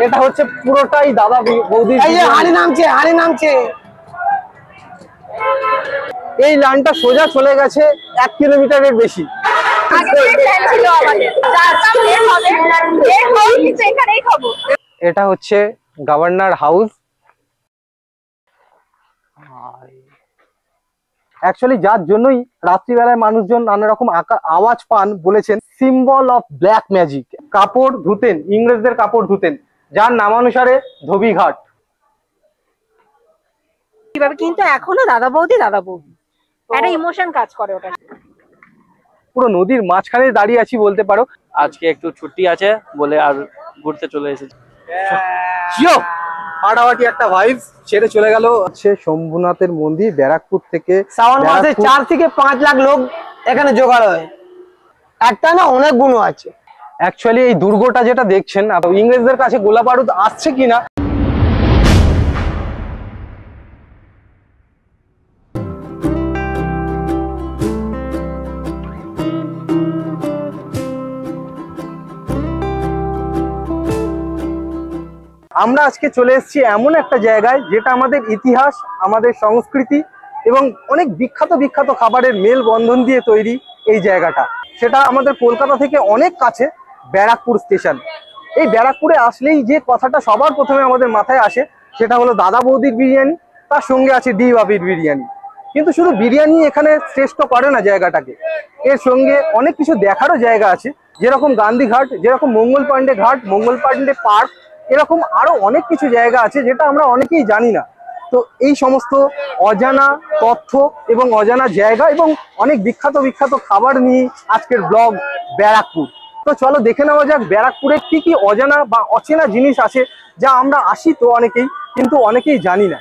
এটা হচ্ছে পুরোটাই দাদা বৌদি। হাড়ি নামছে। এই লাইনটা সোজা চলে গেছে 1 কিলোমিটারের বেশি। এটা হচ্ছে গভর্নর হাউস। অ্যাকচুয়ালি যার জন্যই রাত্রিবেলায় মানুষজন নানা রকম আওয়াজ পান বলেছেন সিম্বল অফ ব্ল্যাক ম্যাজিক। কাপড় ধুতেন, ইংরেজদের কাপড় ধুতেন, যার নামানুসারে ধোবিঘাট। কিন্তু এখনো দাদা বৌদি একটা ইমোশন কাজ করে ওটা। পুরো নদীর মাঝখানে দাঁড়িয়ে আছি বলতে পারো। আজকে একটু ছুটি আছে বলে আর ঘুরতে চলে এসেছি। ফাটাফাটি একটা ভাইবস ছেড়ে চলে গেল হচ্ছে শম্ভুনাথের মন্দির। ব্যারাকপুর থেকে শ্রাবণ মাসে 4 থেকে 5 লাখ লোক এখানে জোগাড় হয়। একটা না, অনেকগুলো আছে। অ্যাকচুয়ালি এই দুর্গটা যেটা দেখছেন, ইংরেজদের কাছে গোলা বারুদ আসছে কিনা আমরা আজকে চলে এসেছি এমন একটা জায়গায় যেটা আমাদের ইতিহাস, আমাদের সংস্কৃতি এবং অনেক বিখ্যাত খাবারের মেল বন্ধন দিয়ে তৈরি এই জায়গাটা। সেটা আমাদের কলকাতা থেকে অনেক কাছে, ব্যারাকপুর স্টেশন। এই ব্যারাকপুরে আসলেই যে কথাটা সবার প্রথমে আমাদের মাথায় আসে সেটা হলো দাদা বৌদির বিরিয়ানি, তার সঙ্গে আছে ডি বাপির বিরিয়ানি। কিন্তু শুধু বিরিয়ানি এখানে শ্রেষ্ঠ করে না জায়গাটাকে, এর সঙ্গে অনেক কিছু দেখারও জায়গা আছে, যেরকম গান্ধীঘাট, যেরকম মঙ্গল পাণ্ডে ঘাট, মঙ্গল পাণ্ডে পার্ক, এরকম আরো অনেক কিছু জায়গা আছে যেটা আমরা অনেকেই জানি না। তো এই সমস্ত অজানা তথ্য এবং অজানা জায়গা এবং অনেক বিখ্যাত খাবার নিয়ে আজকের ব্লগ ব্যারাকপুর। তো চলো দেখে নেওয়া যাক ব্যারাকপুরে কি কি অজানা বা অচেনা জিনিস আছে যা আমরা আসি তো অনেকেই, কিন্তু অনেকেই জানি না।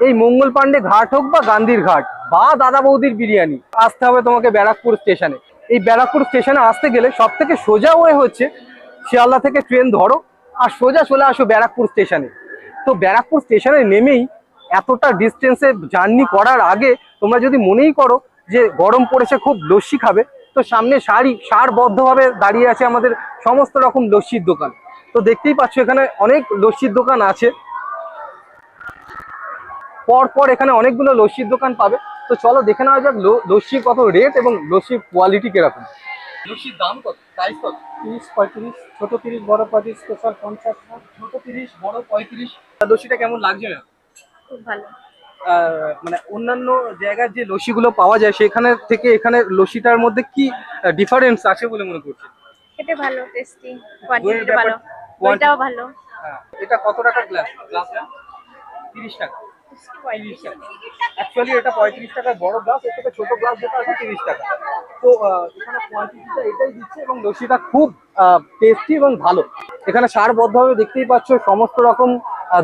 এই মঙ্গল পাণ্ডে ঘাট হোক বা গান্ধীর ঘাট বা দাদা বৌদির বিরিয়ানি, আসতে হবে তোমাকে ব্যারাকপুর স্টেশনে। এই ব্যারাকপুর স্টেশনে আসতে গেলে সব থেকে সোজা ওয়ে হচ্ছে শিয়ালদা থেকে ট্রেন ধরো আর সোজা চলে আসো ব্যারাকপুর স্টেশনে। তো ব্যারাকপুর স্টেশনে নেমেই এতটা ডিস্টেন্সে জার্নি করার আগে তোমরা যদি মনেই করো যে গরম পড়েছে, খুব লস্যি খাবে, তো সামনে সারবদ্ধভাবে দাঁড়িয়ে আছে আমাদের সমস্ত রকম লস্যির দোকান। তো দেখতেই পাচ্ছ এখানে অনেক লস্যির দোকান আছে, পর এখানে অনেকগুলো লস্যির দোকান পাবে। তো চলো দেখে নেওয়া যাক লস্যির কত রেট এবং লস্যির কোয়ালিটি কিরকম। লস্যির দাম কত, প্রাইস কত? 30-35, ছোট 30, বড় 35, স্পেশাল 50, ছোট 30, বড় 35। লস্যিটা কেমন লাগছে না? খুব ভালো। মানে অন্যান্য জায়গার যে লস্যিগুলো পাওয়া যায় সেখানে থেকে এখানে লস্যিটার মধ্যে কি ডিফারেন্স আছে বলে মনে করছে? খেতে ভালো, টেস্টি, কোয়ান্টিটিটা ভালো, ওইটাও ভালো। হ্যাঁ, এটা কত টাকা গ্লাসটা? 30 টাকা। অ্যাকচুয়ালি এটা 35 টাকার বড় গ্লাস, এর থেকে ছোট গ্লাস যেটা আছে 30 টাকা। তো এখানে কোয়ান্টিটিটা এটাই দিচ্ছে এবং লস্যিটা খুব টেস্টি এবং ভালো। এখানে সারবদ্ধভাবে দেখতেই পাচ্ছ সমস্ত রকম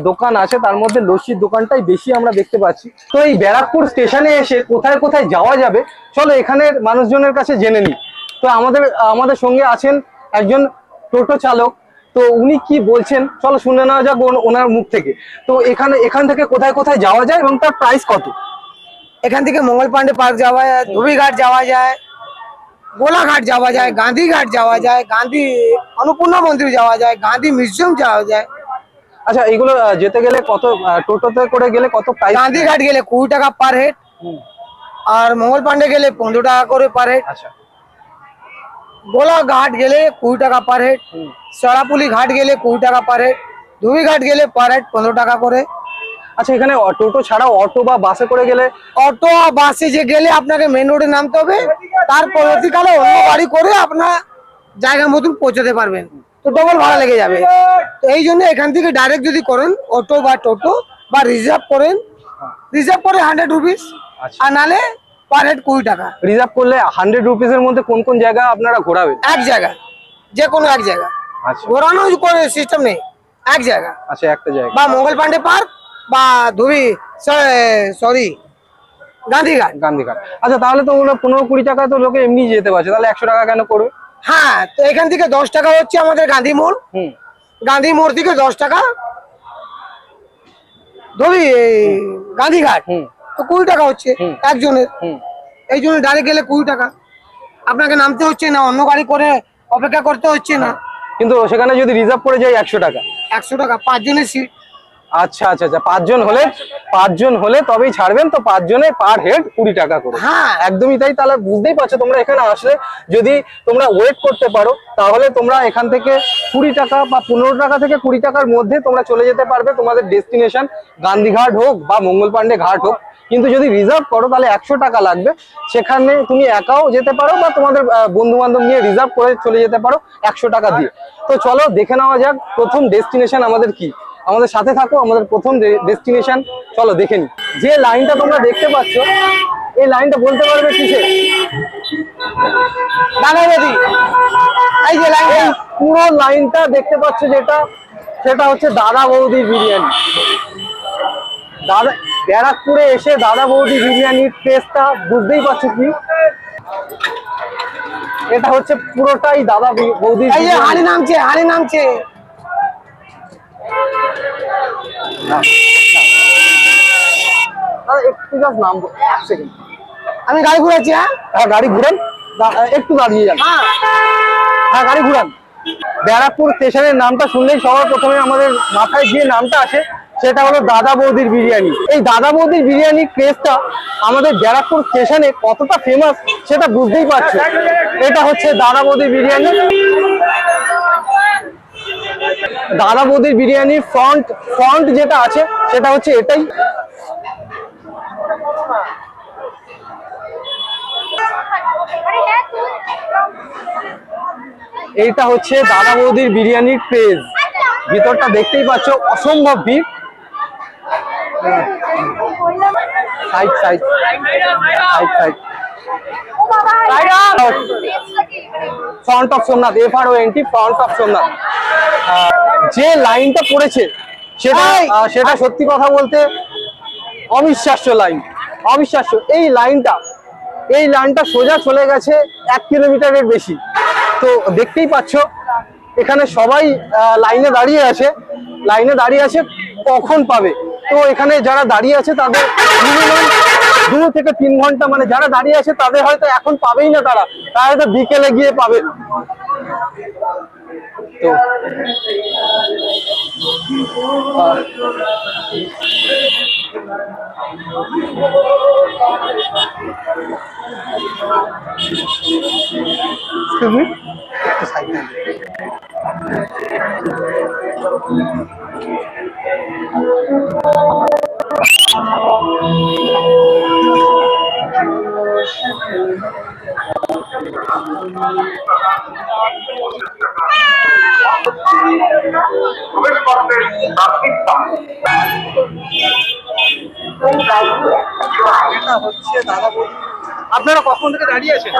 দোকান আছে, তার মধ্যে লস্যির দোকানটাই বেশি আমরা দেখতে পাচ্ছি। তো এই ব্যারাকপুর স্টেশনে এসে কোথায় যাওয়া যাবে চলো এখানের মানুষজনের কাছে জেনে নিই। তো আমাদের সঙ্গে আছেন একজন টোটো চালক, তো উনি কি বলছেন চলো শুনে নেওয়া যাক ওনার মুখ থেকে। তো এখান থেকে কোথায় যাওয়া যায় এবং তার প্রাইস কত? এখান থেকে মঙ্গল পাণ্ডে পার্ক যাওয়া যায়, ধোবিঘাট যাওয়া যায়, গোলাঘাট যাওয়া যায়, গান্ধীঘাট যাওয়া যায়, গান্ধী অন্নপূর্ণা মন্দির যাওয়া যায়, গান্ধী মিউজিয়াম যাওয়া যায়। আচ্ছা, এইগুলো যেতে গেলে কত, টোটোতে করে গেলে কত প্রাইস? গান্ধীঘাট গেলে 20 টাকা পার হেড, আর মঙ্গল পাণ্ডে গেলে 15 টাকা করে পার হেড। আচ্ছা, গোলাঘাট গেলে 20 টাকা পার হেড, সরাপুলি ঘাট গেলে 20 টাকা পার হেড, ধুবিঘাট গেলে পার হেড 15 টাকা করে। আচ্ছা, এখানে টোটো ছাড়াও অটো বা বাসে করে গেলে? অটো আর বাসে যে গেলে আপনাকে মেন রোডে নামতে হবে, তার পরবর্তীকালে অন্য গাড়ি করে আপনার জায়গা মতন পৌঁছাতে পারবেন, তো ডবল ভাড়া লেগে যাবে। তো এই জন্য এখান থেকে ডাইরেক্ট যদি করেন অটো বা টোটো বা রিজার্ভ করেন, রিজার্ভ করে 100 রুপিস, আর নালে পার হেড 20 টাকা। রিজার্ভ করলে 100 রুপিসের মধ্যে কোন জায়গা আপনারা ঘোরাবেন? এক জায়গা, যে কোনো এক জায়গা। আচ্ছা, ঘোরানো করে সিস্টেম নেই, এক জায়গা। আচ্ছা, একটা জায়গা বা মঙ্গল পাণ্ডে পার্ক বা গান্ধীঘাট। গান্ধীঘাট। আচ্ছা, তাহলে তো ওগুলো 15-20 টাকায় তো লোকে এমনি যেতে পারছে, তাহলে 100 টাকা কেন করবে? হ্যাঁ, তো এখান থেকে 10 টাকা হচ্ছে আমাদের গান্ধী মোড়, হুম। গান্ধী মোড় থেকে 10 টাকা ধরি গান্ধীঘাট, হুম। তো 20 টাকা হচ্ছে হুম। একজনের। হুম। এই জন্য ডাইরেক্ট গেলে 20 টাকা, আপনাকে নামতে হচ্ছে না, অন্য গাড়ি করে অপেক্ষা করতে হচ্ছে না। কিন্তু সেখানে যদি রিজার্ভ করে যাই 100 টাকা। 100 টাকা 5 জনের সিট। আচ্ছা আচ্ছা আচ্ছা, 5 জন হলে তবেই ছাড়বেন, তো 5 জনে পার হেড 20 টাকা করে। হ্যাঁ, একদমই তাই। তাহলে বুঝতেই পারছো, তোমরা এখানে আসলে যদি তোমরা ওয়েট করতে পারো তাহলে তোমরা এখান থেকে 20 টাকা বা 15 টাকা থেকে 20 টাকার মধ্যে তোমরা চলে যেতে পারবে তোমাদের ডেস্টিনেশন, গান্ধীঘাট হোক বা মঙ্গল পান্ডে ঘাট হোক। কিন্তু যদি রিজার্ভ করো তাহলে 100 টাকা লাগবে। সেখানে তুমি একাও যেতে পারো বা তোমাদের বন্ধু বান্ধব নিয়ে রিজার্ভ করে চলে যেতে পারো 100 টাকা দিয়ে। তো চলো দেখে নেওয়া যাক প্রথম ডেস্টিনেশন আমাদের কি। আমাদের সাথে থাকো, আমাদের প্রথম ডেস্টিনেশন চলো দেখে নি। যে লাইনটা তোমরা দেখতে পাচ্ছ, এই লাইনটা বলতে পারবে কিসের? দাদাবাবুদি, এই যে লাইন, এই পুরো লাইনটা দেখতে পাচ্ছ যেটা, সেটা হচ্ছে দাদা বৌদির বিরিয়ানি। দাদা ব্যারাকপুরে এসে দাদা বৌদি বিরিয়ানির টেস্টটা বুঝতেই পারছো কি, এটা হচ্ছে পুরোটাই দাদা বৌদির এই যে হাড়ি বিরিয়ানি। নামছে, হাড়ি নামছে। দাদা একটু জাস্ট নামবো, 1 সেকেন্ড। আমি গাড়ি ঘুরাচ্ছি। হ্যাঁ, হ্যাঁ গাড়ি ঘুরান, একটু দাঁড়িয়ে যান। হ্যাঁ গাড়ি ঘুরান। ব্যারাকপুর স্টেশনের নামটা শুনলেই সবার প্রথমে আমাদের মাথায় যে নামটা আসে সেটা হলো দাদা বৌদির বিরিয়ানি। এই দাদা বৌদির বিরিয়ানির ক্রেজটা আমাদের ব্যারাকপুর স্টেশনে কতটা ফেমাস সেটা বুঝতেই পারছো। এটা হচ্ছে দাদা বৌদির বিরিয়ানি। দাদা বৌদির বিরিয়ানির ফ্রন্ট যেটা আছে সেটা হচ্ছে এটাই। এইটা হচ্ছে দাদা বৌদির বিরিয়ানির ক্রেজ। ভিতরটা দেখতেই পাচ্ছ, অসম্ভব ভিড়। Side side side side front of Somnath, FRONT, front of Somnath. যে লাইনটা পড়েছে সেটা সত্যি কথা বলতে অবিশ্বাস্য লাইন, অবিশ্বাস্য। এই লাইনটা সোজা চলে গেছে 1 কিলোমিটারের বেশি। তো দেখতেই পাচ্ছ এখানে সবাই লাইনে দাঁড়িয়ে আছে কখন পাবে। তো এখানে যারা দাঁড়িয়ে আছে তাদের মিনিমাম 2 থেকে 3 ঘন্টা, মানে যারা দাঁড়িয়ে আছে তাদের হয়তো এখন পাবেই না, তারা হয়তো বিকেলে গিয়ে পাবে। তো Excuse me? আপনারা কখন থেকে দাঁড়িয়ে আছেন?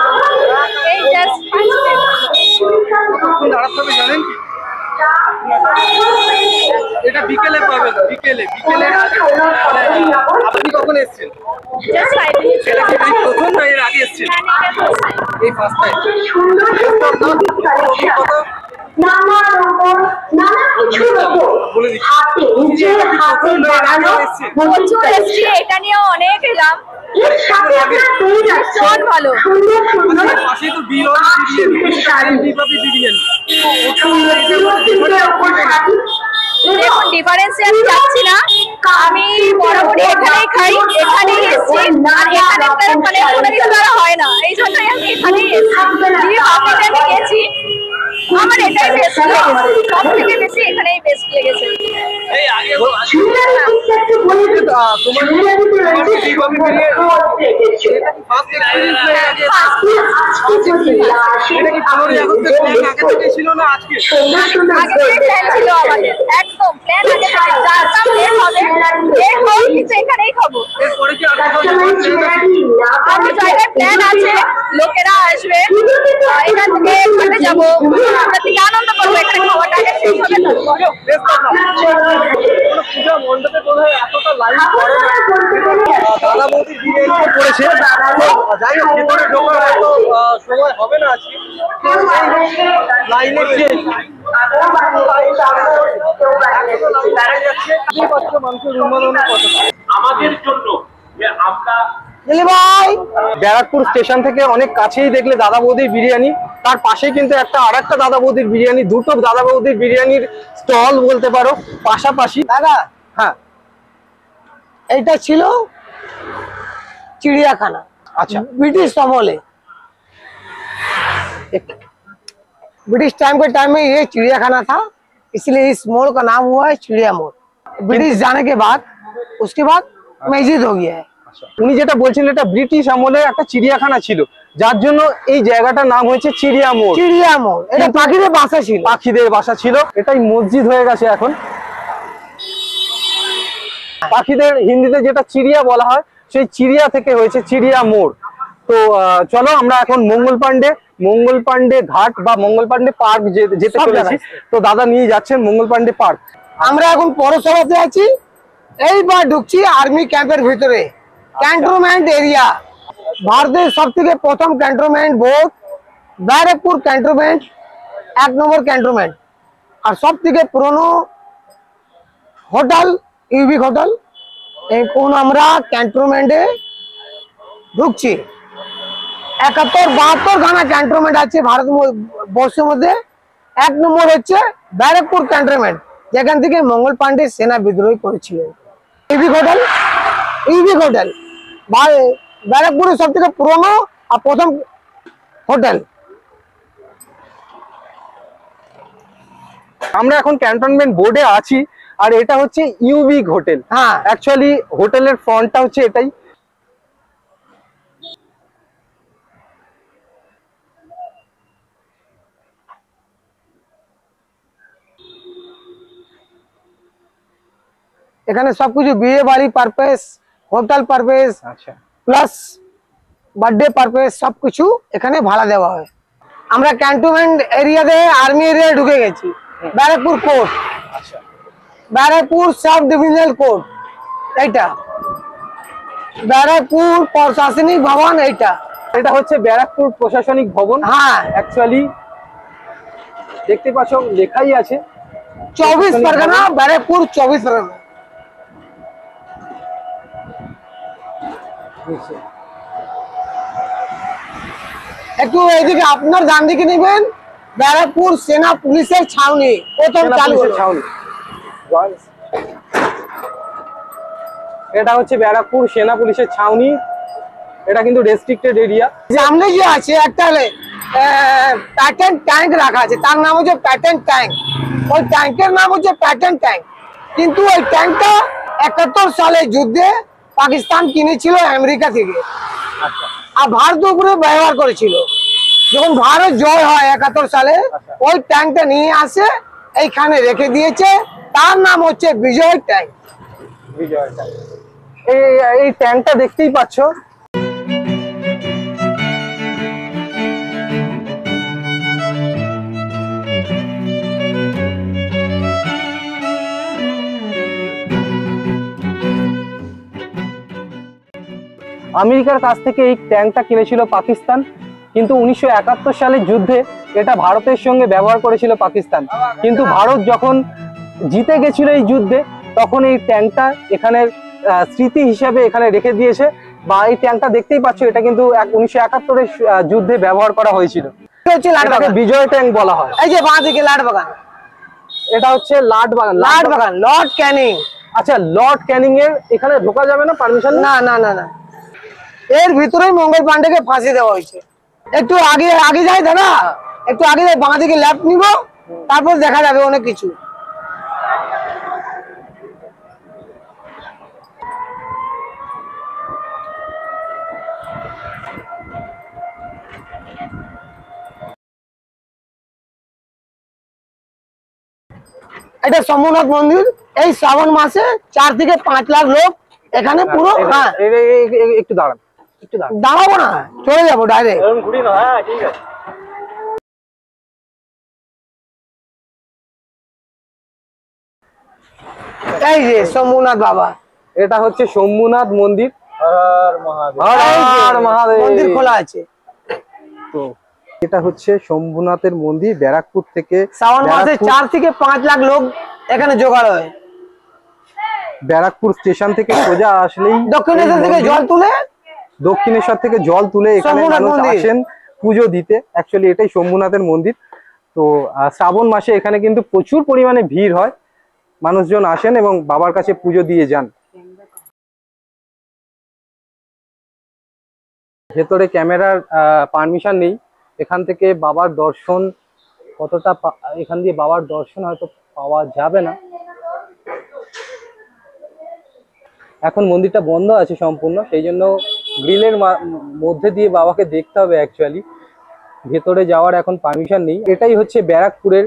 এই জাস্ট 5 মিনিট। কখন দাঁড়াতে হবে জানেন কি? এটা বিকেলে পাবেন, বিকেলে আপনি কখন এসেছেন? Just 5 minute. প্রথম না এর আগে এসেছেন? এই ফার্স্ট টাইম। বলে দিচ্ছি, প্রচুর এসছি, এটা নিয়ে অনেক এলাম। ভীষণ ভালো। পাশেই তো বিরিয়ানি। দেখুন ডিফারেন্সে আমি যাচ্ছি না, আমি বরাবরই এখানেই খাই, এখানেই এসছি। আর এখানে মানে কোনো কিছু দ্বারা হয় না, এই জন্যই আমি এখানেই এসছি। আমি গেছি, আমার এটাই বেস্ট লেগেছে, সব থেকে বেশি এখানেই বেস্ট লেগেছে। ছিল না আজকে? আগে থেকে প্ল্যান ছিল আমাদের, একদম প্ল্যান আগে থেকে, জানতাম লেট হবে, লেট হোক কিন্তু এখানেই খাবো। এরপরে কি আর কোথাও আমি জায়গায় প্ল্যান আছে, লোকেরা আসবে, এখান থেকে ঘাটে যাবো, আমরা থেকে আনন্দ করবো, এখানে খাওয়াটা শেষ হবে তারপরে। পূজা মণ্ডপে বোধহয় এতটা লাইন পড়ে না। দাদা বৌদি বিরিয়ানি করেছে, তো যাই হোক ভেতরে ঢোকার হয়তো সময় হবে না আজকে। লাইনের যে মানুষের উন্মাদনা কতটা আমাদের জন্য যে আমরা ব্যারাকপুর স্টেশন থেকে অনেক কাছেই দেখলে দাদা বৌদির বিরিয়ানি, তার পাশেই কিন্তু আরেকটা দাদা বৌদির বিরিয়ানি, দুটো দাদা বৌদির বিরিয়ানির স্টল বলতে পারো পাশাপাশি। দাদা হ্যাঁ, এইটা ছিল চিড়িয়াখানা, আচ্ছা, ब्रिटिश আমলে। ब्रिटिश टाइम में ये चिड़ियाखाना था, इसलिए इस मोड़ का नाम हुआ है चिड़िया मोड़। ब्रिटिश जाने के बाद उसके बाद मस्जिद हो गया है। উনি যেটা বলছিলেন এটা ব্রিটিশ আমলে একটা চিড়িয়াখানা ছিল, যার জন্য এই জায়গাটার নাম হয়েছে চিড়িয়া মোড়। চিড়িয়া মোড়, এটা পাখিদের বাসা ছিল। পাখিদের বাসা ছিল, এটাই মসজিদ হয়ে গেছে এখন। পাখিদের হিন্দিতে যেটা চিড়িয়া বলা হয়, সেই চিড়িয়া থেকে হয়েছে চিড়িয়া মোড়। তো চলো আমরা এখন মঙ্গল পান্ডে ঘাট বা মঙ্গল পান্ডে পার্ক যেতে সব চলেছি। জায়গায়। তো দাদা নিয়ে যাচ্ছেন মঙ্গল পান্ডে পার্ক। আমরা এখন পৌরসভাতে আছি, এইবার ঢুকছি আর্মি ক্যাম্পের ভিতরে, ক্যান্টনমেন্ট এরিয়া। ভারতের সব থেকে প্রথম ক্যান্টনমেন্ট বোর্ড ব্যারাকপুর ক্যান্টনমেন্ট, 1 নম্বর ক্যান্টনমেন্ট। আর সব থেকে পুরনো হোটেল ইউবিক হোটেল। এখন আমরা ক্যান্টনমেন্টে ঢুকছি। 71-72 খানা ক্যান্টনমেন্ট আছে ভারতবর্ষের মধ্যে। 1 নম্বর হচ্ছে ব্যারাকপুর ক্যান্টনমেন্ট, যেখান থেকে মঙ্গল পান্ডে সেনা বিদ্রোহ করেছিলেন। ইউবিক হোটেল ব্যারাকপুরের সব থেকে পুরনো আর প্রথম হোটেল। আমরা এখন ক্যান্টনমেন্ট বোর্ডে আছি, আর এটা হচ্ছে ইউবিক হোটেল। হ্যাঁ, অ্যাকচুয়ালি হোটেলের ফ্রন্টটা হচ্ছে এটাই। এখানে সবকিছু বিয়ে বাড়ি পারপাস, হোটেল পারপাস আচ্ছা, প্লাস বার্থডে পারপাস সবকিছু এখানে ভাড়া দেওয়া হয়। আমরা ক্যান্টনমেন্ট এরিয়াতে আর্মি এরিয়ায় ঢুকে গেছি। ব্যারাকপুর কোর্ট, আচ্ছা, ব্যারাকপুর সাব ডিভিশনাল কোর্ট এইটা, ব্যারাকপুর প্রশাসনিক ভবন এইটা। এটা হচ্ছে ব্যারাকপুর প্রশাসনিক ভবন। হ্যাঁ, অ্যাকচুয়ালি দেখতে পাচ্ছ লেখাই আছে 24 পরগনা, ব্যারাকপুর 24 পরগনা। একটু এইদিকে আপনার ডান দিকে নেবেন, ব্যারাকপুর সেনা পুলিশের ছাউনি প্রথম সেনা চালু পুলিশের হলো। ছাউনি। এটা হচ্ছে ব্যারাকপুর সেনা পুলিশের ছাউনি। এটা কিন্তু রেস্ট্রিক্টেড এরিয়া। সামনে যে আছে একটা প্যাটার্ন ট্যাঙ্ক রাখা আছে, তার নাম হচ্ছে প্যাটার্ন ট্যাঙ্ক। ওই ট্যাঙ্কের নাম হচ্ছে প্যাটার্ন ট্যাঙ্ক, কিন্তু ওই ট্যাঙ্কটা 71 সালে যুদ্ধে পাকিস্তান কিনেছিল আমেরিকা থেকে, আর ভারত উপরে ব্যবহার করেছিল। যখন ভারত জয় হয় 71 সালে, ওই ট্যাঙ্কটা নিয়ে আসে এইখানে রেখে দিয়েছে, তার নাম হচ্ছে বিজয় ট্যাঙ্ক। এই ট্যাঙ্কটা দেখতেই পাচ্ছ। আমেরিকার কাছ থেকে এই ট্যাঙ্কটা কিনেছিল পাকিস্তান, কিন্তু 1971 সালের যুদ্ধে এটা ভারতের সঙ্গে ব্যবহার করেছিল পাকিস্তান। কিন্তু ভারত যখন জিতে গেছিল এই যুদ্ধে, তখন এই ট্যাঙ্কটা এখানের স্মৃতি হিসাবে এখানে রেখে দিয়েছে। বা এই ট্যাঙ্কটা দেখতেই পাচ্ছ, এটা কিন্তু 1971-এর যুদ্ধে ব্যবহার করা হয়েছিল। এটাকে বিজয় ট্যাঙ্ক বলা হয়। এই যে বাঁ দিকে লাট বাগান, এটা হচ্ছে লাট বাগান। লর্ড ক্যানিং। আচ্ছা, লর্ড ক্যানিং এর এখানে ঢোকা যাবে না? পারমিশন না না না না, এর ভিতরেই মঙ্গল পান্ডেকে ফাঁসি দেওয়া হয়েছে। একটু আগে যাই দাদা, একটু আগে যাই, বাঁ দিকে লেফট নিব, তারপর দেখা যাবে অনেক কিছু। এটা সোমনাথ মন্দির। এই শ্রাবণ মাসে 4 থেকে 5 লাখ লোক এখানে পুরো। হ্যাঁ, একটু দাঁড়ান। একটু দাঁড়াবো না, চলে যাবো ডাইরেক্ট। ঘুরি না, হ্যাঁ ঠিক আছে। এই যে শম্ভুনাথ বাবা, এটা হচ্ছে শম্ভুনাথ মন্দির। এই যে হর মহাদেব। মন্দির খোলা আছে। তো এটা হচ্ছে শম্ভুনাথের মন্দির, ব্যারাকপুর থেকে। শ্রাবণ মাসে ব্যারাকপুর- 4 থেকে 5 লাখ লোক এখানে জোগাড় হয়। ব্যারাকপুর স্টেশন থেকে সোজা আসলেই দক্ষিণেশ্বর এই থেকে মন্দির। জল তুলে দক্ষিণেশ্বর থেকে জল তুলে এখানে শম্ভুনাথ মানুষ মন্দির। আসেন পুজো দিতে। অ্যাকচুয়ালি এটাই শম্ভুনাথের মন্দির। তো শ্রাবণ মাসে এখানে কিন্তু প্রচুর পরিমাণে ভিড় হয়, মানুষজন আসেন এবং বাবার কাছে পুজো দিয়ে যান। ভেতরে ক্যামেরার পারমিশন নেই, এখান থেকে বাবার দর্শন কতটা এখান দিয়ে বাবার দর্শন হয়তো পাওয়া যাবে না। এখন মন্দিরটা বন্ধ আছে সম্পূর্ণ, সেই জন্য গ্রিলের মধ্যে দিয়ে বাবাকে দেখতে হবে। অ্যাকচুয়ালি ভেতরে যাওয়ার এখন পারমিশন নেই। এটাই হচ্ছে ব্যারাকপুরের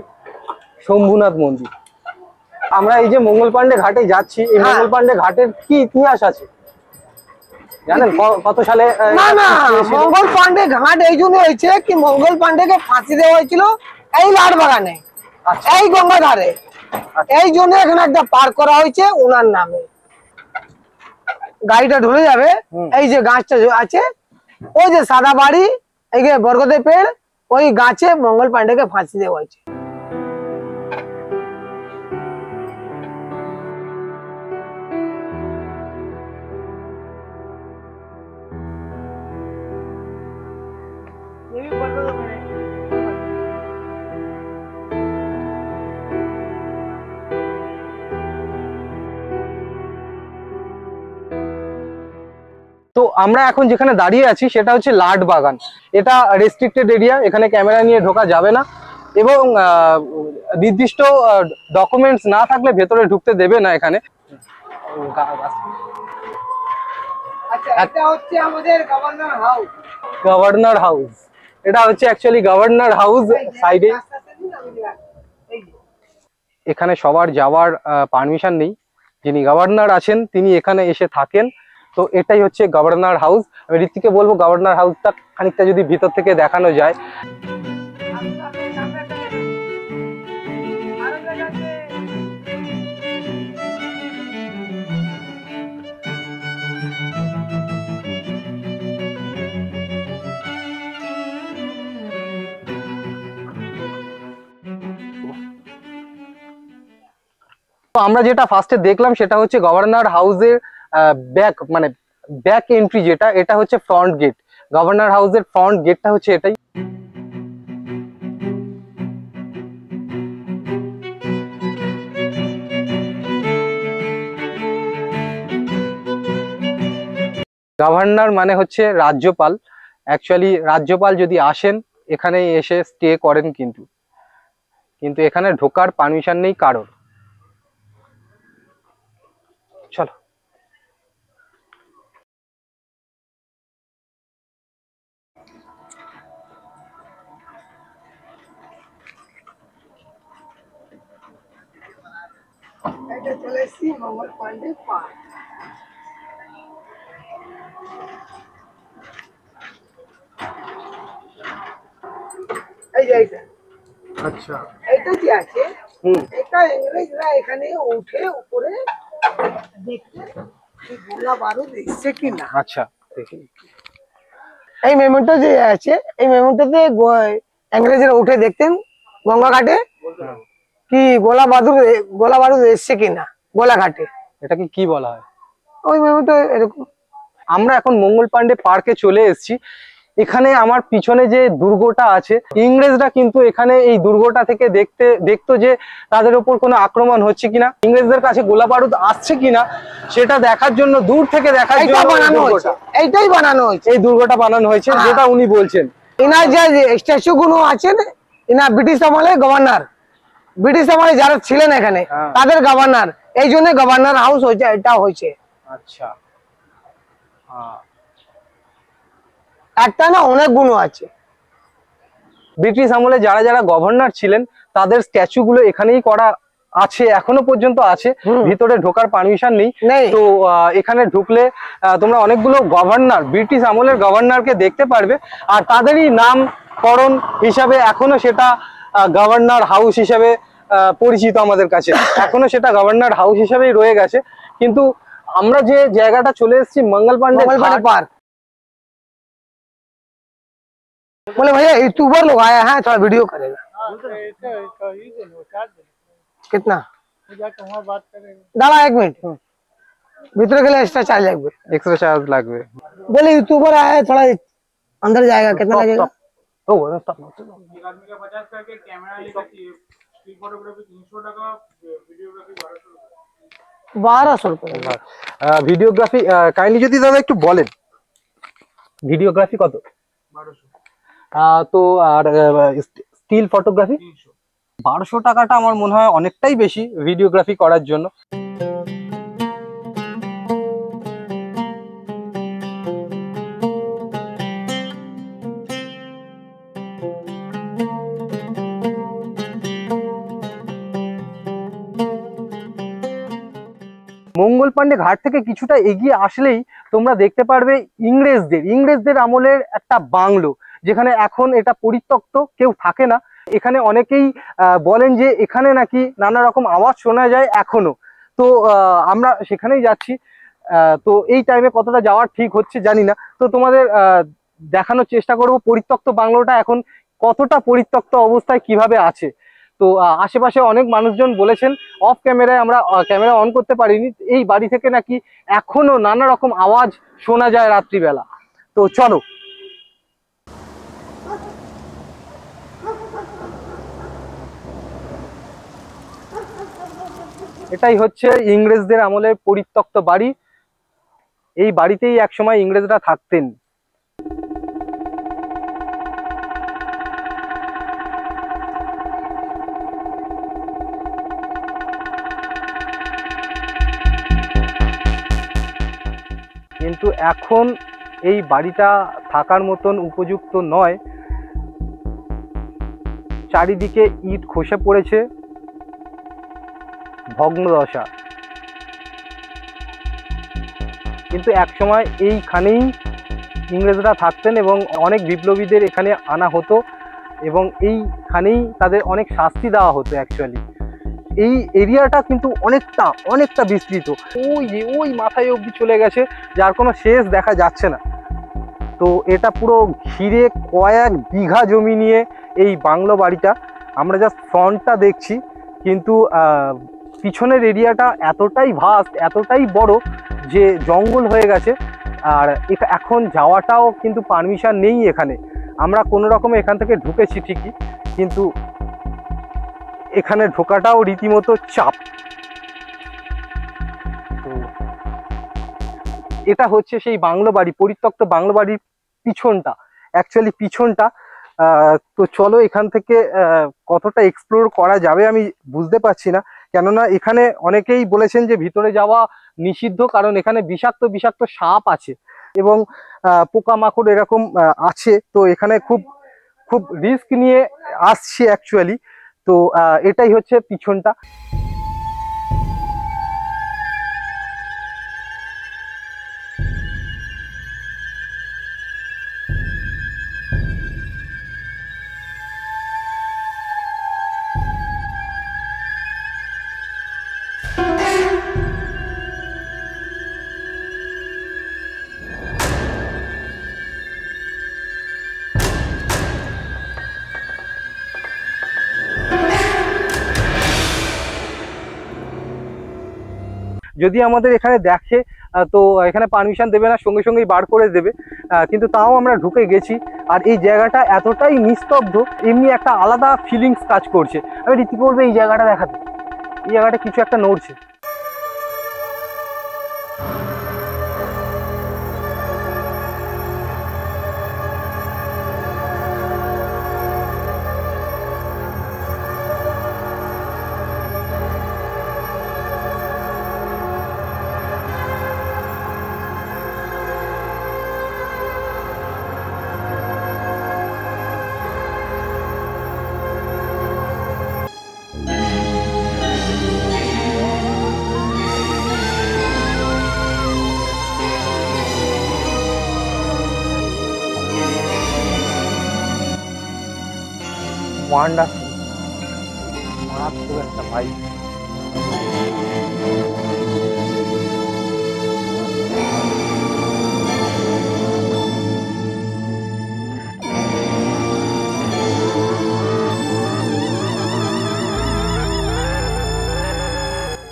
শম্ভুনাথ মন্দির। আমরা এই যে মঙ্গল পাণ্ডে ঘাটে যাচ্ছি, এই হ্যাঁ। মঙ্গল পাণ্ডে ঘাটের কি ইতিহাস আছে জানেন? কত সালে না না, হয়েছিল? মঙ্গল পাণ্ডে ঘাট এই জন্য হয়েছে কি মঙ্গল পাণ্ডেকে ফাঁসি দেওয়া হয়েছিল এই লাট বাগানে, আচ্ছা। এই গঙ্গা ধারে। এই জন্য এখানে একটা পার্ক করা হয়েছে ওনার নামে। গাড়িটা ঢুলে যাবে, এই যে গাছটা আছে, ওই যে সাদা বাড়ি, এই যে বরগদের পেড়, ওই গাছে মঙ্গল পাণ্ডেকে ফাঁসি দেওয়া হয়েছে। তো আমরা এখন যেখানে দাঁড়িয়ে আছি সেটা হচ্ছে লাট বাগান। এটা রেস্ট্রিক্টেড এরিয়া, এখানে ক্যামেরা নিয়ে ঢোকা যাবে না এবং নির্দিষ্ট ডকুমেন্টস না থাকলে ভেতরে ঢুকতে দেবে না এখানে। এটা হচ্ছে আমাদের গভর্নর হাউস। গভর্নর হাউস, এটা হচ্ছে অ্যাকচুয়ালি গভর্নর হাউস সাইডে। এখানে সবার যাওয়ার পারমিশন নেই, যিনি গভর্নর আছেন তিনি এখানে এসে থাকেন। তো এটাই হচ্ছে গভর্নর হাউস। আমি ঋত্বিকে বলবো গভর্নর হাউসটা খানিকটা যদি ভিতর থেকে দেখানো যায়। তো আমরা যেটা ফার্স্টে দেখলাম সেটা হচ্ছে গভর্নর হাউসের ব্যাক এন্ট্রি, যেটা এটা হচ্ছে ফ্রন্ট গেট। গভর্নর হাউসের ফ্রন্ট গেটটা হচ্ছে এটাই। গভর্নর মানে হচ্ছে রাজ্যপাল। অ্যাকচুয়ালি রাজ্যপাল যদি আসেন এখানে এসে স্টে করেন, কিন্তু এখানে ঢোকার পারমিশন নেই কারোর। চলো। এটা চলে এসেছি মঙ্গল পাণ্ডে পার্ক। এই যে এইটা, আচ্ছা। এইটা কি আছে, এটা ইংরেজরা এখানে উঠে উপরে দেখতে কি গোলা বারুদ এসছে কিনা। আচ্ছা, দেখি। এই মেমোটা যে আছে, এই মেমোটাতে ইংরেজরা উঠে দেখতেন গঙ্গা ঘাটে কি গোলা বারুদ এসছে কিনা গোলা ঘাটে। এটাকে কি বলা হয়? ওই মেমোটা এরকম। আমরা এখন মঙ্গল পাণ্ডে পার্কে চলে এসেছি। এখানে আমার পিছনে যে দুর্গটা আছে, ইংরেজরা কিন্তু এখানে এই দুর্গটা থেকে দেখতো যে তাদের উপর কোনো আক্রমণ হচ্ছে কিনা, ইংরেজদের কাছে গোলা বারুদ আসছে কিনা সেটা দেখার জন্য, দূর থেকে দেখার এইটা জন্য বানানো হয়েছে, এইটাই বানানো হয়েছে। এই দুর্গটা বানানো হয়েছে, যেটা উনি বলছেন। ইনার যে স্ট্যাচু গুলো আছেন, ইনা ব্রিটিশ আমলে গভর্নর, ব্রিটিশ আমলে যারা ছিলেন এখানে তাদের গভর্নর, এই জন্য গভর্নর হাউস হয়েছে, এটা হয়েছে। আচ্ছা, একটা না অনেক গুণ আছে। ব্রিটিশ আমলে যারা যারা গভর্নর ছিলেন তাদের স্ট্যাচু গুলো এখানেই করা আছে, এখনো পর্যন্ত আছে। হুম। ভিতরে ঢোকার পারমিশন নেই। নেই। তো এখানে ঢুকলে তোমরা অনেকগুলো গভর্নর, ব্রিটিশ আমলের গভর্নরকে দেখতে পারবে। আর তাদেরই নামকরণ হিসাবে এখনো সেটা গভর্নর হাউস হিসাবে পরিচিত আমাদের কাছে। এখনো সেটা গভর্নর হাউস হিসাবেই রয়ে গেছে। কিন্তু আমরা যে জায়গাটা চলে এসেছি मंगल पांडे पार्क। बोले भैया यूट्यूबर लोग आया है, थोड़ा वीडियो करेगा। कितना दादा 1 मिनट भीतर के लिए एक्स्ट्रा चार्ज लगेगा। एक्स्ट्रा चार्ज লাগবে। बोले यूट्यूबर आया है, थोड़ा अंदर जाएगा, कितना लगेगा? ओ एक आदमी का 50 करके कैमरा लेकर स्टिल फोटोग्राफी 300 টাকা वीडियोग्राफी 1200 रुपए। ভিডিওগ্রাফি কাইন্ডলি যদি দাদা একটু বলেন ভিডিওগ্রাফি কত? 1200। তো আর স্টিল ফটোগ্রাফি 300। 1200 টাকাটা আমার মনে হয় অনেকটাই বেশি ভিডিওগ্রাফি করার জন্য। मंगल पांडे घाट থেকে কিছুটা এগিয়ে আসলেই তোমরা দেখতে পারবে ইংরেজদের আমলের একটা বাংলো, যেখানে এখন এটা পরিত্যক্ত, কেউ থাকে না। এখানে অনেকেই বলেন যে এখানে নাকি নানা রকম আওয়াজ শোনা যায় এখনো। তো আমরা সেখানেই যাচ্ছি। তো এই টাইমে কতটা যাওয়া ঠিক হচ্ছে জানি না। তো তোমাদের দেখানোর চেষ্টা করব পরিত্যক্ত বাংলোটা এখন কতটা পরিত্যক্ত অবস্থায় কিভাবে আছে। তো আশেপাশে অনেক মানুষজন বলেছেন, অফ ক্যামেরায় আমরা ক্যামেরা অন করতে পারিনি, এই বাড়ি থেকে নাকি এখনো নানা রকম আওয়াজ শোনা যায় রাত্রিবেলা। তো চলো। এটাই হচ্ছে ইংরেজদের আমলের পরিত্যক্ত বাড়ি। এই বাড়িতেই একসময় ইংরেজরা থাকতেন। কিন্তু এখন এই বাড়িটা থাকার মতন উপযুক্ত নয়। চারিদিকে ইট খসে পড়েছে, ভগ্নদশা। কিন্তু একসময় এইখানেই ইংরেজরা থাকতেন এবং অনেক বিপ্লবীদের এখানে আনা হতো এবং এইখানেই তাদের অনেক শাস্তি দেওয়া হতো। অ্যাকচুয়ালি এই এরিয়াটা কিন্তু অনেকটা বিস্তৃত, ওই মাথায় অবধি চলে গেছে, যার কোনো শেষ দেখা যাচ্ছে না। তো এটা পুরো ঘিরে কয়েক বিঘা জমি নিয়ে এই বাংলো বাড়িটা। আমরা জাস্ট ফ্রন্টটা দেখছি, কিন্তু পিছনের এরিয়াটা এতটাই ভাস্ট, এতটাই বড় যে জঙ্গল হয়ে গেছে। আর এখন যাওয়াটাও কিন্তু পারমিশন নেই এখানে। আমরা কোনো রকমে এখান থেকে ঢুকেছি ঠিকই, কিন্তু এখানে ঢোকাটাও রীতিমতো চাপ। তো এটা হচ্ছে সেই বাংলো বাড়ি, পরিত্যক্ত বাংলো বাড়ির পিছনটা, অ্যাকচুয়ালি পিছনটা। তো চলো এখান থেকে কতটা এক্সপ্লোর করা যাবে আমি বুঝতে পারছি না, কেননা এখানে অনেকেই বলেছেন যে ভিতরে যাওয়া নিষিদ্ধ, কারণ এখানে বিষাক্ত সাপ আছে এবং পোকামাকড় এরকম আছে। তো এখানে খুব রিস্ক নিয়ে আসছি অ্যাকচুয়ালি। তো এটাই হচ্ছে পিছনটা। যদি আমাদের এখানে দেখে তো এখানে পারমিশন দেবে না, সঙ্গে সঙ্গেই বার করে দেবে। কিন্তু তাও আমরা ঢুকে গেছি। আর এই জায়গাটা এতটাই নিস্তব্ধ, এমনি একটা আলাদা ফিলিংস কাজ করছে। আমি রীতি করবো এই জায়গাটা দেখাতে, এই জায়গাটা কিছু একটা নড়ছে। ওয়ান্ডারফুল, মারাত্মক একটা ভাইব।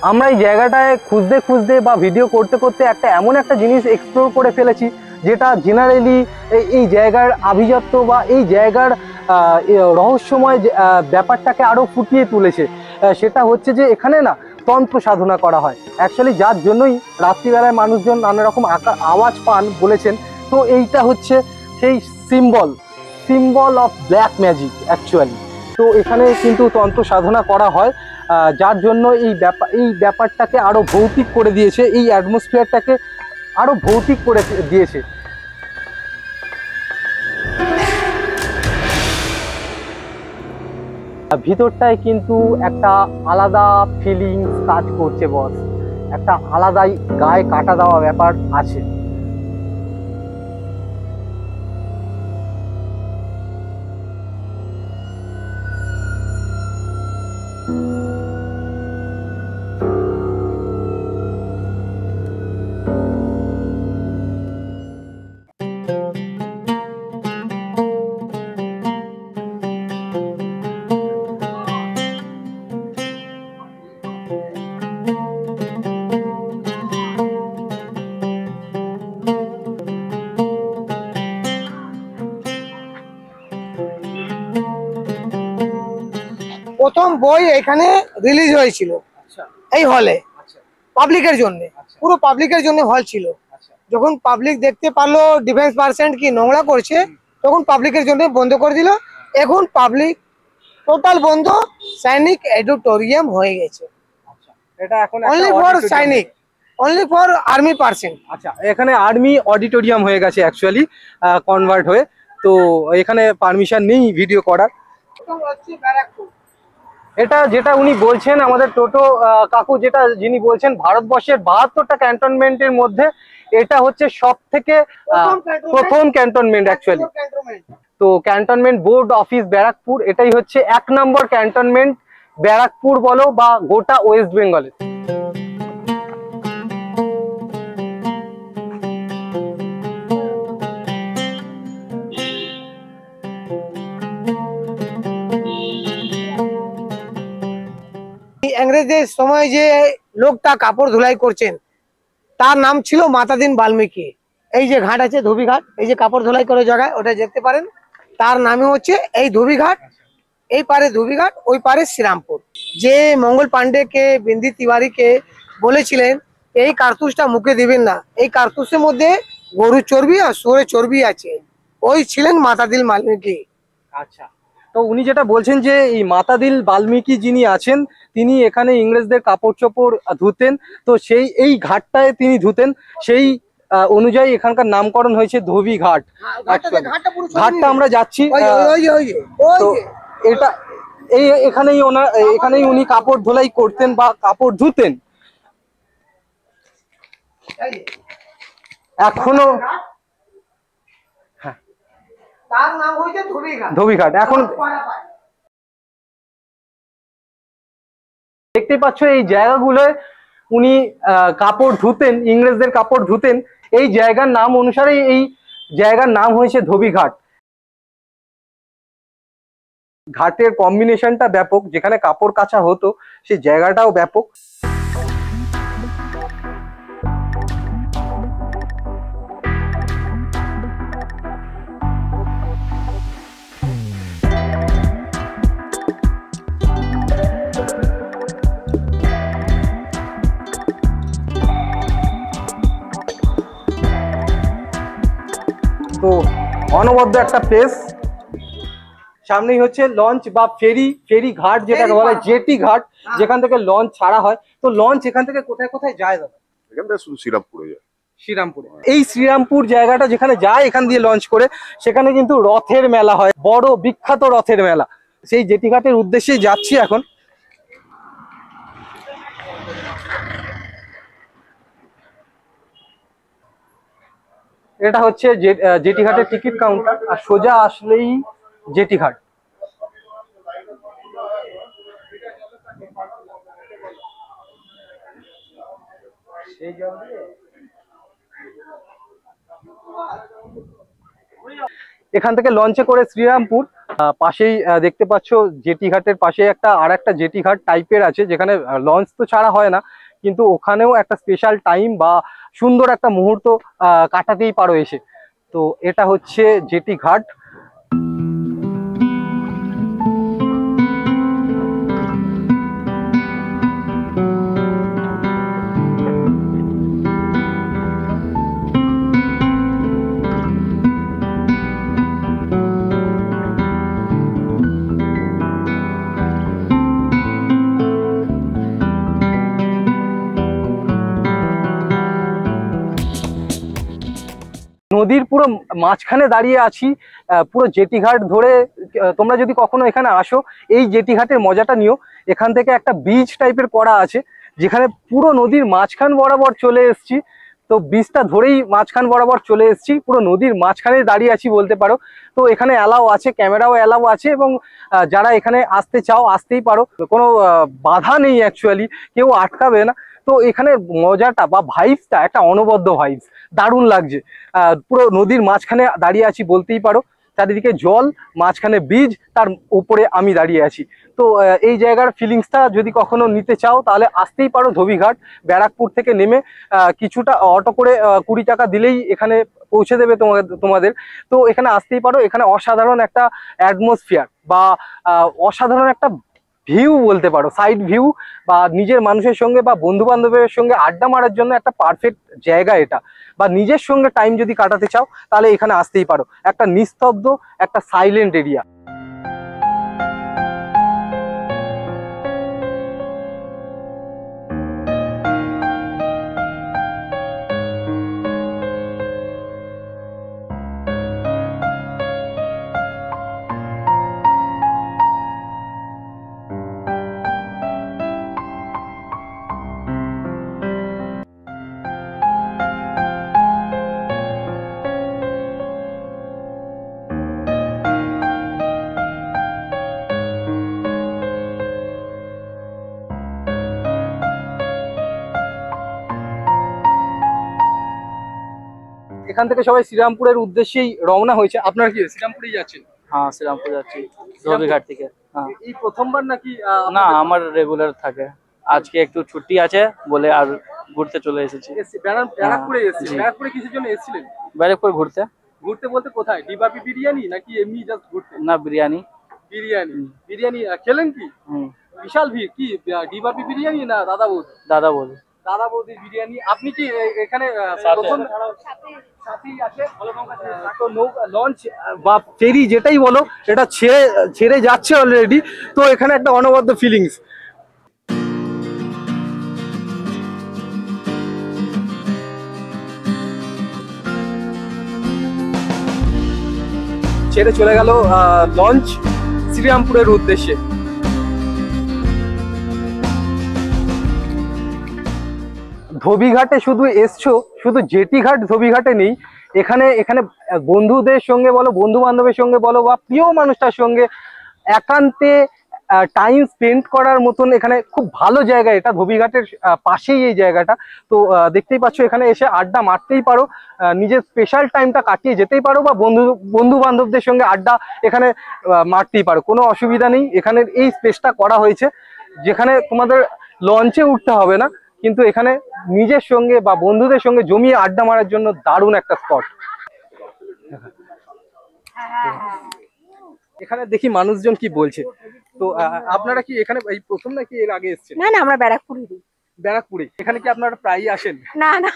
আমরা এই জায়গাটায় খুঁজতে খুঁজতে বা ভিডিও করতে করতে এমন একটা জিনিস এক্সপ্লোর করে ফেলেছি যেটা জেনারেলি এই জায়গার আভিজাত্য বা এই জায়গার রহস্যময় ব্যাপারটাকে আরো ফুটিয়ে তুলেছে। সেটা হচ্ছে যে এখানে না তন্ত্র সাধনা করা হয় অ্যাকচুয়ালি, যার জন্যই রাত্রিবেলায় মানুষজন নানা রকম আওয়াজ পান বলেছেন। তো এইটা হচ্ছে সেই symbol of black magic actually. তো এখানে কিন্তু তন্ত্র সাধনা করা হয়, যার জন্য এই ব্যাপারটাকে আরো ভৌতিক করে দিয়েছে, এই অ্যাটমসফিয়ারটাকে আরো ভৌতিক করে দিয়েছে। ভিতরটায় কিন্তু একটা আলাদা ফিলিংস কাজ করছে বস, একটা আলাদাই গায়ে কাটা দেওয়া ব্যাপার আছে। প্রথম বই এখানে রিলিজ হয়েছিল এই হলে, পাবলিকের জন্য, পুরো পাবলিকের জন্য হল ছিল। যখন পাবলিক দেখতে পারলো ডিফেন্স পার্সেন্ট কি নোংরা করছে, তখন পাবলিকের জন্য বন্ধ করে দিল। এখন পাবলিক টোটাল বন্ধ, সৈনিক এডিটোরিয়াম হয়ে গেছে। এটা এখন অনলি ফর সৈনিক, অনলি ফর আর্মি পার্সেন্ট। আচ্ছা, এখানে আর্মি অডিটোরিয়াম হয়ে গেছে অ্যাকচুয়ালি, কনভার্ট হয়ে। তো এখানে পারমিশন নেই ভিডিও করার। এটা যেটা উনি বলছেন, আমাদের টোটো কাকু যিনি বলছেন, ভারতবর্ষের 72টা ক্যান্টনমেন্টের মধ্যে এটা হচ্ছে সব থেকে প্রথম ক্যান্টনমেন্ট অ্যাকচুয়ালি। তো ক্যান্টনমেন্ট বোর্ড অফিস ব্যারাকপুর, এটাই হচ্ছে 1 নম্বর ক্যান্টনমেন্ট ব্যারাকপুর বলো বা গোটা ওয়েস্ট বেঙ্গলে। ইংরেজদের সময় যে লোকটা কাপড় ধুলাই করছেন তার নাম ছিল মাতাদিন বাল্মীকি। এই যে ঘাট আছে ধোবি ঘাট, এই যে কাপড় ধুলাই করে জায়গায় ওটা দেখতে পারেন, তার নামে হচ্ছে এই ধোবি ঘাট। এই পারে ধোবি ঘাট, ওই পারে শ্রীরামপুর। যে মঙ্গল পান্ডে কে বিন্দি তিওয়ারিকে বলেছিলেন এই কার্তুসটা মুখে দিবেন না, এই কার্তুসের মধ্যে গরুর চর্বি আর শুয়োরের চর্বি আছে, ওই ছিলেন মাতাদিন বাল্মীকি। আচ্ছা, তো উনি যেটা বলছেন যে এই মাতাদিল বাল্মীকি যিনি আছেন, তিনি এখানে ইংরেজদের কাপড় চোপড় ধুতেন। তো এই ঘাটটায় তিনি ধুতেন, সেই অনুযায়ী এখানকার নামকরণ হয়েছে ধোবি ঘাট। ঘাটটা আমরা যাচ্ছি। তো এটা এখানেই উনি কাপড় ধুলাই করতেন বা কাপড় ধুতেন এখনো। হ্যাঁ, তার নাম হয়েছে ধোবি ঘাট। ধোবি ঘাট। এখন দেখতে পাচ্ছ এই জায়গাগুলোয় উনি কাপড় ধুতেন, ইংরেজদের কাপড় ধুতেন। এই জায়গার নাম অনুসারে এই জায়গার নাম হয়েছে ধোবি ঘাট। ঘাটের কম্বিনেশনটা ব্যাপক, যেখানে কাপড় কাচা হতো সেই জায়গাটাও ব্যাপক। তো অনবদ্য একটা প্লেস। সামনেই হচ্ছে লঞ্চ বা ফেরি ঘাট, যেটাকে বলা হয় জেটি ঘাট, যেখান থেকে লঞ্চ ছাড়া হয়। তো লঞ্চ এখান থেকে কোথায় কোথায় যায় দাদা? এখান থেকে শুধু শ্রীরামপুরে যায়। শ্রীরামপুরে। এই শ্রীরামপুর জায়গাটা যেখানে যায় এখান দিয়ে লঞ্চ করে, সেখানে কিন্তু রথের মেলা হয়, বড় বিখ্যাত রথের মেলা। সেই জেটি ঘাটের উদ্দেশ্যেই যাচ্ছি এখন। এটা হচ্ছে জেটি ঘাটের টিকিট কাউন্টার, আর সোজা আসলেই জেটি ঘাট। এখান থেকে লঞ্চে করে শ্রীরামপুর পাশেই দেখতে পাচ্ছ জেটি ঘাটের পাশে আরেকটা জেটি ঘাট টাইপের আছে, যেখানে লঞ্চ তো ছাড়া হয় না, কিন্তু ওখানেও একটা স্পেশাল টাইম বা সুন্দর একটা মুহূর্ত কাটাতেই পারো এসে। তো এটা হচ্ছে জেটি ঘাট। নদীর পুরো মাঝখানে দাঁড়িয়ে আছি, পুরো জেটি ঘাট ধরে। তোমরা যদি কখনো এখানে আসো, এই জেটি ঘাটের মজাটা নিও। এখান থেকে একটা ব্রিজ টাইপের করা আছে, যেখানে পুরো নদীর মাঝখান বরাবর চলে এসেছি। তো ব্রিজটা ধরেই মাঝখান বরাবর চলে এসেছি, পুরো নদীর মাঝখানে দাঁড়িয়ে আছি বলতে পারো। তো এখানে অ্যালাও আছে, ক্যামেরাও অ্যালাও আছে, এবং যারা এখানে আসতে চাও আসতেই পারো, কোনো বাধা নেই অ্যাকচুয়ালি, কেউ আটকাবে না। তো এখানে মজাটা বা ভাইবসটা একটা অনবদ্য ভাইবস, দারুণ লাগছে। পুরো নদীর মাঝখানে দাঁড়িয়ে আছি বলতেই পারো, চারিদিকে জল, মাঝখানে ব্রিজ, তার উপরে আমি দাঁড়িয়ে আছি। তো এই জায়গার ফিলিংসটা যদি কখনো নিতে চাও তাহলে আসতেই পারো ধোবিঘাট। ব্যারাকপুর থেকে নেমে কিছুটা অটো করে 20 টাকা দিলেই এখানে পৌঁছে দেবে তোমাদের। তো এখানে আসতেই পারো। এখানে অসাধারণ একটা অ্যাটমসফিয়ার বা অসাধারণ একটা ভিউ বলতে পারো, সাইড ভিউ, বা নিজের মানুষের সঙ্গে বা বন্ধু বান্ধবের সঙ্গে আড্ডা মারার জন্য একটা পারফেক্ট জায়গা এটা। বা নিজের সঙ্গে টাইম যদি কাটাতে চাও তাহলে এখানে আসতেই পারো। একটা নিস্তব্ধ, একটা সাইলেন্ট এরিয়া। এখান থেকে সবাই শ্রীরামপুরের উদ্দেশ্যেই রওনা হয়েছে। আপনারা কি শ্রীরামপুরেই যাচ্ছেন? হ্যাঁ, শ্রীরামপুর যাচ্ছি ধোবিঘাট থেকে। হ্যাঁ, এই প্রথমবার নাকি? না, আমার রেগুলার থাকে। আজকে একটু ছুটি আছে বলে আর ঘুরতে চলে এসেছি। ব্যারাকপুরে এসেছি। জি। ব্যারাকপুরে কিসের জন্য এসেছিলেন? ব্যারাকপুর ঘুরতে। ঘুরতে বলতে কোথায়? ডিবাপি বিরিয়ানি নাকি এমনি জাস্ট ঘুরতে? না, বিরিয়ানি। বিরিয়ানি। বিরিয়ানি খেলেন কি? হুম, বিশাল ভিড়। কি ডিবাপি বিরিয়ানি না দাদা বৌদি? দাদা বলি। দাদা বৌদির বিরিয়ানি। আপনি কি এখানে প্রথম? সাথেই আছে। তো লঞ্চ বা ফেরি যেটাই বলো, এটা ছেড়ে যাচ্ছে অলরেডি। তো এখানে একটা অনবদ্য ফিলিংস। ছেড়ে চলে গেল লঞ্চ শ্রীরামপুরের উদ্দেশ্যে। ধোবিঘাটে শুধু এসছো, শুধু জেটি ঘাট ধোবিঘাটে নেই, এখানে বন্ধুদের সঙ্গে বলো, বন্ধু বান্ধবের সঙ্গে বলো, বা প্রিয় মানুষটার সঙ্গে একান্তে টাইম স্পেন্ড করার মতন এখানে খুব ভালো জায়গা। এটা ধোবিঘাটের পাশেই এই জায়গাটা। তো দেখতেই পাচ্ছ, এখানে এসে আড্ডা মারতেই পারো, নিজের স্পেশাল টাইমটা কাটিয়ে যেতেই পারো, বা বন্ধু বান্ধবদের সঙ্গে আড্ডা এখানে মারতেই পারো, কোনো অসুবিধা নেই। এখানের এই স্পেসটা করা হয়েছে যেখানে তোমাদের লঞ্চে উঠতে হবে না, কিন্তু এখানে নিজের সঙ্গে বা বন্ধুদের সঙ্গে জমিয়ে আড্ডা মারার জন্য দারুণ একটা স্পট। এখানে দেখি মানুষজন কি বলছে। তো আপনারা কি এখানে এই প্রথম নাকি এর আগে এসেছেন? না না, আমরা ব্যারাকপুরেরই। ব্যারাকপুরে। এখানে কি আপনারা প্রায়ই আসেন? না না,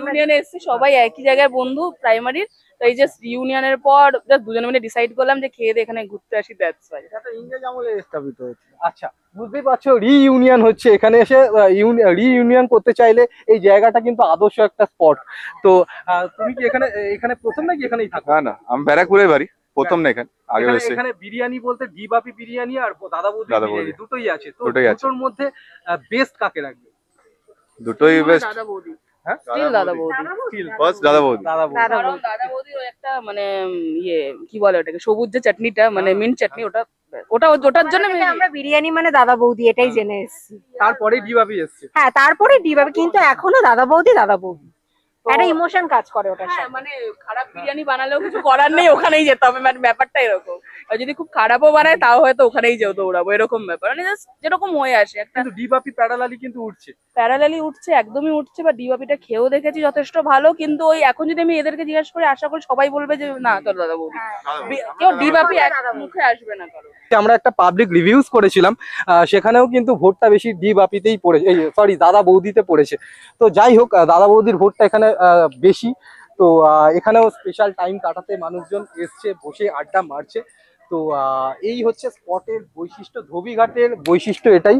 ইউনিয়নে এসেছি, সবাই একই জায়গায় বন্ধু প্রাইমারির। তো এই যে ইউনিয়নের পর জাস্ট দুজনে মিলে ডিসাইড করলাম যে খেয়ে দিয়ে এখানে ঘুরতে আসি, দ্যাটস ওয়াই। এটা ইংরেজ আমলে স্থাপিত হয়েছে। আচ্ছা, বুঝতেই পারছো, রিইউনিয়ন হচ্ছে এখানে এসে। রিইউনিয়ন করতে চাইলে এই জায়গাটা কিন্তু আদর্শ একটা স্পট। তো তুমি কি এখানে প্রথম নাকি এখানেই থাকো? না না, আমি ব্যারাকপুরে বাড়ি, প্রথম না এখানে, আগে এসেছি। এখানে বিরিয়ানি বলতে ডিবাপি বিরিয়ানি আর দাদা বৌদি বিরিয়ানি দুটোই আছে। তো দুটোই আছে। দুটোর মধ্যে বেস্ট কাকে রাখবে? দুটোই বেস্ট। দাদা বৌদি, হ্যাঁ, স্টিল দাদা বৌদি। ফার্স্ট দাদা বৌদি। দাদা বৌদি। কারণ দাদা বৌদির ওই একটা মানে ইয়ে কি বলে ওটাকে, সবুজ যে চাটনিটা, মানে মিন্ট চাটনি, ওটা ওটার জন্য আমাদের আমরা বিরিয়ানি মানে দাদা বৌদি এটাই জেনে এসেছি। তারপরে ডিবাবি এসছে। হ্যাঁ, তারপরে ডিবাবি, কিন্তু এখনো দাদা বৌদি দাদা বৌদি, একটা ইমোশন কাজ করে ওটার হ্যাঁ, সাথে। মানে খারাপ বিরিয়ানি বানালেও কিছু করার নেই, ওখানেই যেতে হবে, মানে ব্যাপারটা এরকম। আর যদি খুব খারাপও বানায় তাও হয়তো ওখানেই যেও দৌড়াবো, এরকম ব্যাপার, মানে জাস্ট যেরকম হয়ে আসে একটা কিন্তু ডিবাপি প্যারালালি কিন্তু উঠছে। প্যারালালি উঠছে, একদমই উঠছে। বা ডিবাপিটা খেয়েও দেখেছি যথেষ্ট ভালো, কিন্তু ওই এখন যদি আমি এদেরকে জিজ্ঞাসা করি আশা করি সবাই বলবে যে না চলো দাদা বৌদি, কেউ ডিবাপি এক মুখে আসবে না কারো। আমরা একটা পাবলিক রিভিউজ করেছিলাম, সেখানেও কিন্তু ভোটটা বেশি ডিবাপিতেই পড়েছে, এই সরি দাদা বৌদিতে পড়েছে। তো যাই হোক, দাদা বৌদির ভোটটা এখানে বেশি। তো এখানেও স্পেশাল টাইম কাটাতে মানুষজন এসছে, বসে আড্ডা মারছে। তো এই হচ্ছে স্পটের বৈশিষ্ট্য, ধোবিঘাটের বৈশিষ্ট্য এটাই।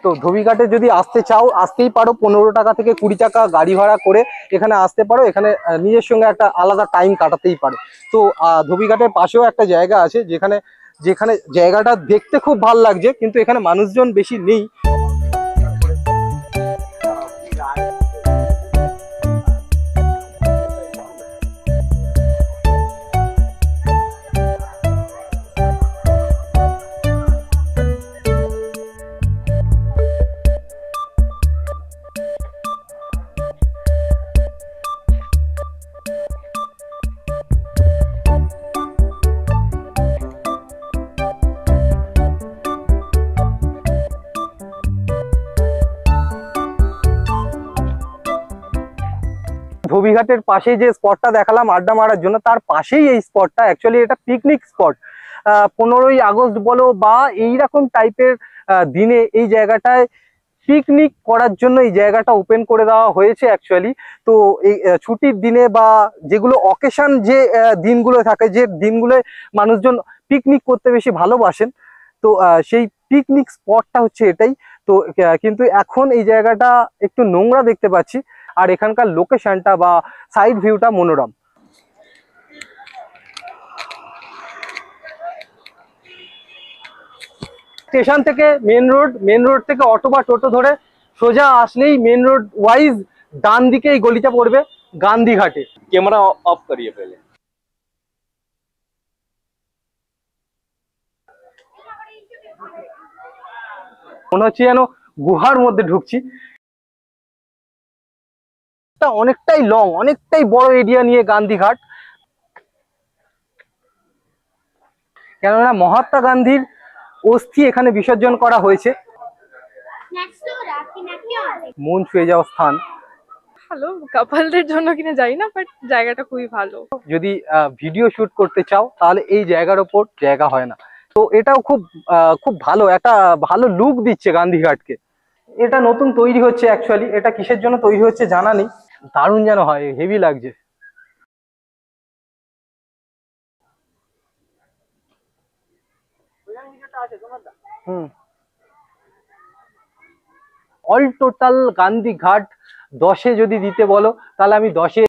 তো ধোবিঘাটে যদি আসতে চাও আসতেই পারো, 15 টাকা থেকে 20 টাকা গাড়ি ভাড়া করে এখানে আসতে পারো। এখানে নিজের সঙ্গে একটা আলাদা টাইম কাটাতেই পারো। তো ধোবিঘাটের পাশেও একটা জায়গা আছে যেখানে যেখানে জায়গাটা দেখতে খুব ভালো লাগছে, কিন্তু এখানে মানুষজন বেশি নেই। ধোবিঘাটের পাশে যে স্পটটা দেখালাম আড্ডা মারার জন্য, তার পাশেই এই স্পটটা। অ্যাকচুয়ালি এটা পিকনিক স্পট। 15ই আগস্ট বলো বা এইরকম টাইপের দিনে এই জায়গাটায় পিকনিক করার জন্য এই জায়গাটা ওপেন করে দেওয়া হয়েছে অ্যাকচুয়ালি। তো এই ছুটির দিনে বা যেগুলো অকেশন যে দিনগুলো থাকে, যে দিনগুলোয় মানুষজন পিকনিক করতে বেশি ভালোবাসেন, তো সেই পিকনিক স্পটটা হচ্ছে এটাই। তো কিন্তু এখন এই জায়গাটা একটু নোংরা দেখতে পাচ্ছি, আর এখানকার লোকেশনটা বা সাইড ভিউটা মনোরম। স্টেশন থেকে মেন রোড থেকে অটো বা টোটো ধরে সোজা আসলেই মেন রোড ওয়াইজ ডান দিকে এই গলিটা পড়বে গান্ধীঘাটে। कैमरा ऑफ करिए पहले। মনে হচ্ছে যেন গুহার মধ্যে ঢুকছি। অনেকটাই লং, অনেকটাই বড় এরিয়া নিয়ে গান্ধীঘাট। কেননা মহাত্মা গান্ধীর অস্থি এখানে বিসর্জন করা হয়েছে। মন ছুঁয়ে যাওয়া স্থান। ভালো কাপলদের জন্য কিনা জানি না, বাট জায়গাটা খুবই ভালো। যদি ভিডিও শুট করতে চাও তাহলে এই জায়গার ওপর জায়গা হয় না। তো এটাও খুব ভালো একটা ভালো লুক দিচ্ছে গান্ধীঘাটকে। এটা নতুন তৈরি হচ্ছে অ্যাকচুয়ালি, এটা কিসের জন্য তৈরি হচ্ছে জানা নেই। দারুণ যেন হয়, হেভি লাগছে। অল টোটাল গান্ধীঘাট 10-এ যদি দিতে বলো তাহলে আমি 10-এ